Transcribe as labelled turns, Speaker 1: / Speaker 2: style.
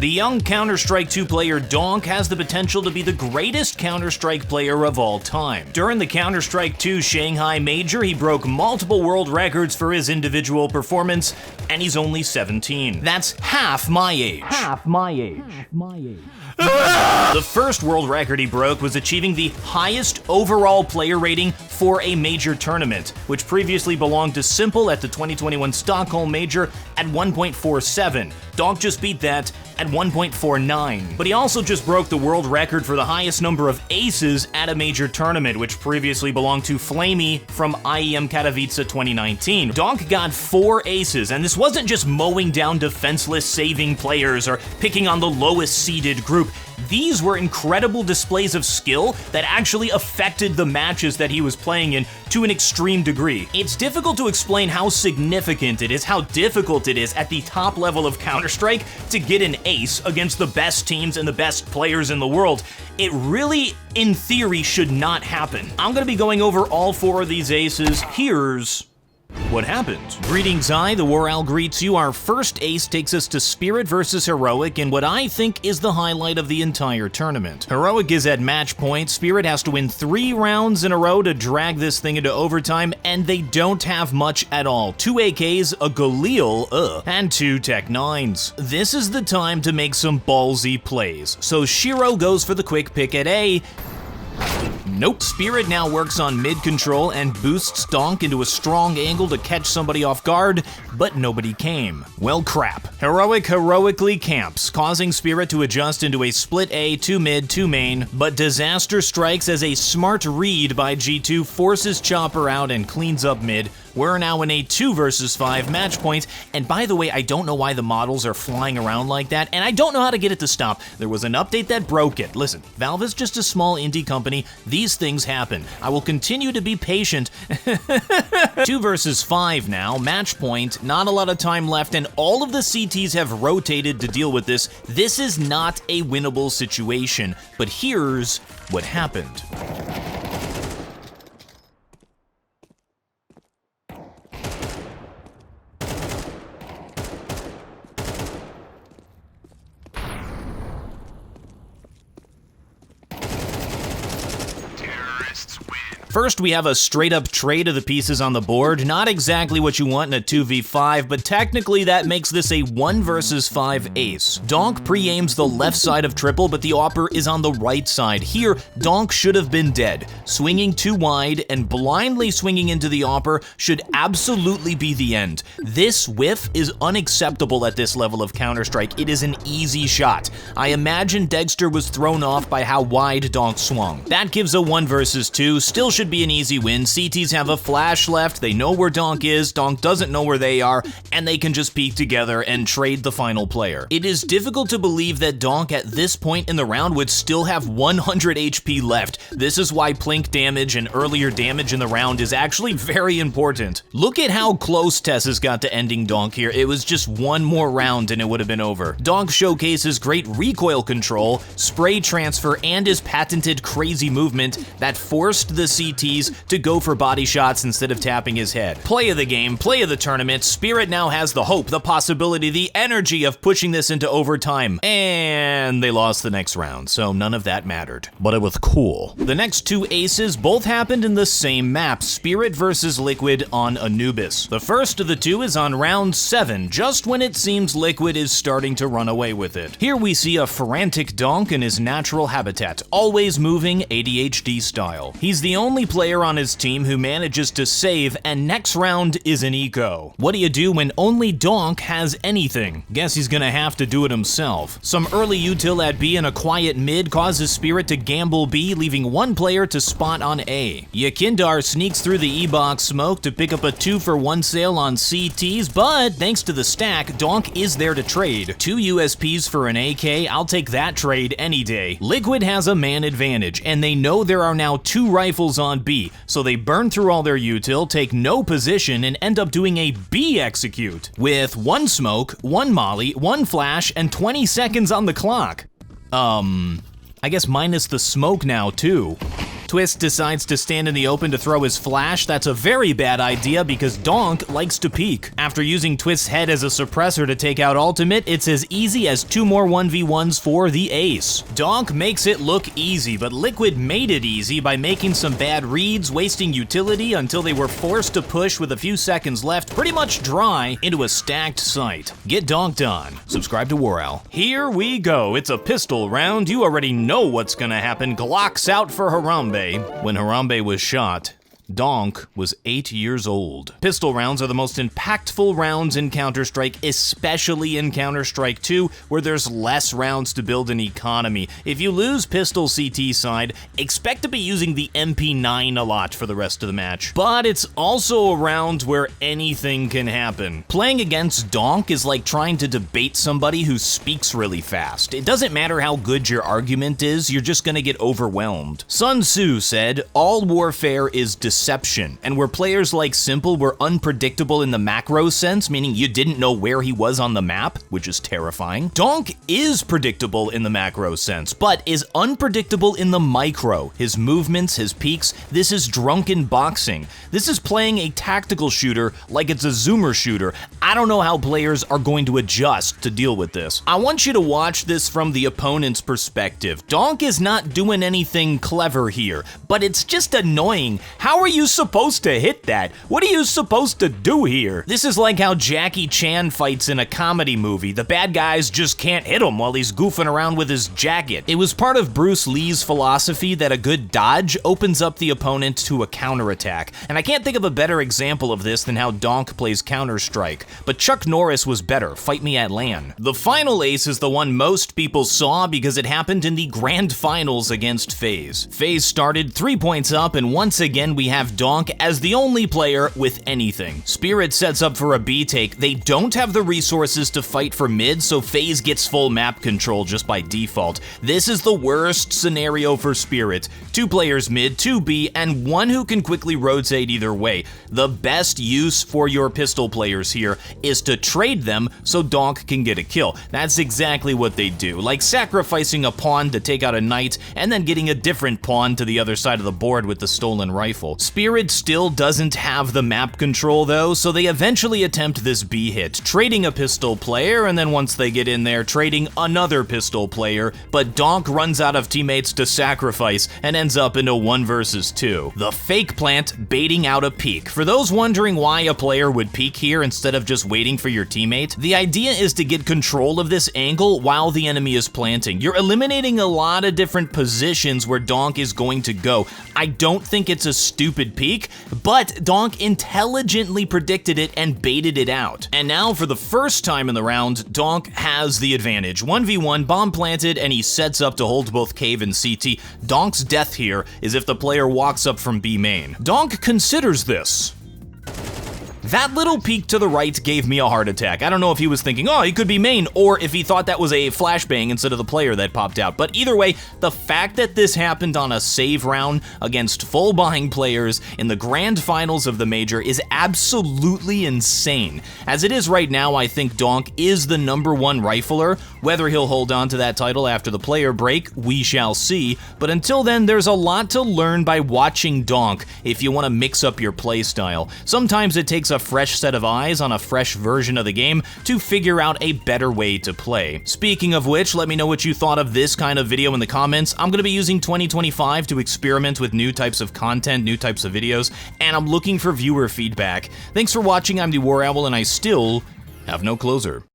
Speaker 1: The young Counter-Strike 2 player Donk has the potential to be the greatest Counter-Strike player of all time. During the Counter-Strike 2 Shanghai Major, he broke multiple world records for his individual performance, and he's only 17. That's half my age. The first world record he broke was achieving the highest overall player rating for a major tournament, which previously belonged to Simple at the 2021 Stockholm Major at 1.47. Donk just beat that at 1.49. But he also just broke the world record for the highest number of aces at a major tournament, which previously belonged to Flamey from IEM Katowice 2019. Donk got 4 aces, and this wasn't just mowing down defenseless saving players or picking on the lowest seeded group. These were incredible displays of skill that actually affected the matches that he was playing in to an extreme degree. It's difficult to explain how significant it is, how difficult it is at the top level of Counter-Strike to get an ace against the best teams and the best players in the world. It really, in theory, should not happen. I'm gonna be going over all 4 of these aces. Here's what happened. Greetings, TheWarOwl greets you. Our first ace takes us to Spirit versus Heroic in what I think is the highlight of the entire tournament. Heroic is at match point. Spirit has to win 3 rounds in a row to drag this thing into overtime, and they don't have much at all. 2 AKs, a Galil, and 2 Tech 9s. This is the time to make some ballsy plays. So Shiro goes for the quick pick at A. Nope. Spirit now works on mid control and boosts Donk into a strong angle to catch somebody off guard, but nobody came. Well, crap. Heroic heroically camps, causing Spirit to adjust into a split A, 2 mid, 2 main, but disaster strikes as a smart read by G2 forces Chopper out and cleans up mid. We're now in a 2 versus 5 match point, and by the way, I don't know why the models are flying around like that, and I don't know how to get it to stop. There was an update that broke it. Listen, Valve is just a small indie company. These things happen. I will continue to be patient. 2 versus 5 now, match point, not a lot of time left, and all of the CTs have rotated to deal with this. This is not a winnable situation, but here's what happened. First, we have a straight-up trade of the pieces on the board. Not exactly what you want in a 2v5, but technically that makes this a 1 versus 5 ace. Donk pre-aims the left side of triple, but the AWPer is on the right side. Here, Donk should have been dead. Swinging too wide and blindly swinging into the AWPer should absolutely be the end. This whiff is unacceptable at this level of Counter-Strike. It is an easy shot. I imagine Dexter was thrown off by how wide Donk swung. That gives a 1 versus 2. Still should be an easy win. CTs have a flash left, they know where Donk is, Donk doesn't know where they are, and they can just peek together and trade the final player. It is difficult to believe that Donk at this point in the round would still have 100 HP left. This is why plink damage and earlier damage in the round is actually very important. Look at how close Tessa's got to ending Donk here. It was just 1 more round and it would have been over. Donk showcases great recoil control, spray transfer, and his patented crazy movement that forced the CTs to go for body shots instead of tapping his head. Play of the game, play of the tournament, Spirit now has the hope, the possibility, the energy of pushing this into overtime. And they lost the next round, so none of that mattered. But it was cool. The next 2 aces both happened in the same map, Spirit versus Liquid on Anubis. The first of the 2 is on round 7, just when it seems Liquid is starting to run away with it. Here we see a frantic Donk in his natural habitat, always moving ADHD style. He's the only player on his team who manages to save, and next round is an eco. What do you do when only Donk has anything? Guess he's gonna have to do it himself. Some early util at B and a quiet mid causes Spirit to gamble B, leaving 1 player to spot on A. Yakindar sneaks through the E-box smoke to pick up a 2-for-1 sale on CTs, but thanks to the stack, Donk is there to trade. 2 USPs for an AK, I'll take that trade any day. Liquid has a man advantage, and they know there are now 2 rifles on B, so they burn through all their util, take no position, and end up doing a B execute with 1 smoke, 1 molly, 1 flash, and 20 seconds on the clock. I guess minus the smoke now too. Twist decides to stand in the open to throw his flash. That's a very bad idea because Donk likes to peek. After using Twist's head as a suppressor to take out ultimate, it's as easy as 2 more 1v1s for the ace. Donk makes it look easy, but Liquid made it easy by making some bad reads, wasting utility until they were forced to push with a few seconds left, pretty much dry, into a stacked site. Get donked on. Subscribe to WarOwl. Here we go. It's a pistol round. You already know what's gonna happen. Glocks out for Harambe. When Harambe was shot, Donk was 8 years old. Pistol rounds are the most impactful rounds in Counter-Strike, especially in Counter-Strike 2, where there's less rounds to build an economy. If you lose pistol CT side, expect to be using the MP9 a lot for the rest of the match. But it's also a round where anything can happen. Playing against Donk is like trying to debate somebody who speaks really fast. It doesn't matter how good your argument is, you're just gonna get overwhelmed. Sun Tzu said, "All warfare is deception, and where players like Simple were unpredictable in the macro sense, meaning you didn't know where he was on the map, which is terrifying, Donk is predictable in the macro sense, but is unpredictable in the micro. His movements, his peaks, this is drunken boxing. This is playing a tactical shooter like it's a zoomer shooter. I don't know how players are going to adjust to deal with this. I want you to watch this from the opponent's perspective. Donk is not doing anything clever here, but it's just annoying. How are you supposed to hit that? What are you supposed to do here? This is like how Jackie Chan fights in a comedy movie. The bad guys just can't hit him while he's goofing around with his jacket. It was part of Bruce Lee's philosophy that a good dodge opens up the opponent to a counterattack. And I can't think of a better example of this than how Donk plays Counter-Strike. But Chuck Norris was better. Fight me at LAN. The final ace is the one most people saw because it happened in the grand finals against FaZe. FaZe started 3 points up, and once again we have Donk as the only player with anything. Spirit sets up for a B take. They don't have the resources to fight for mid, so FaZe gets full map control just by default. This is the worst scenario for Spirit. 2 players mid, 2 B, and 1 who can quickly rotate either way. The best use for your pistol players here is to trade them so Donk can get a kill. That's exactly what they do, like sacrificing a pawn to take out a knight and then getting a different pawn to the other side of the board with the stolen rifle. Spirit still doesn't have the map control though, so they eventually attempt this B hit, trading a pistol player, and then once they get in there, trading another pistol player, but Donk runs out of teammates to sacrifice and ends up in a 1 versus 2. The fake plant baiting out a peek. For those wondering why a player would peek here instead of just waiting for your teammate, the idea is to get control of this angle while the enemy is planting. You're eliminating a lot of different positions where Donk is going to go. I don't think it's a stupid peek, but Donk intelligently predicted it and baited it out. And now for the first time in the round, Donk has the advantage. 1v1, bomb planted, and he sets up to hold both cave and CT. Donk's death here is if the player walks up from B main. Donk considers this. That little peek to the right gave me a heart attack. I don't know if he was thinking, oh, he could be main, or if he thought that was a flashbang instead of the player that popped out. But either way, the fact that this happened on a save round against full buying players in the grand finals of the Major is absolutely insane. As it is right now, I think Donk is the #1 rifler. Whether he'll hold on to that title after the player break, we shall see. But until then, there's a lot to learn by watching Donk if you want to mix up your playstyle. Sometimes it takes a fresh set of eyes on a fresh version of the game to figure out a better way to play. Speaking of which, let me know what you thought of this kind of video in the comments. I'm going to be using 2025 to experiment with new types of content, new types of videos, and I'm looking for viewer feedback. Thanks for watching. I'm TheWarOwl, and I still have no closer.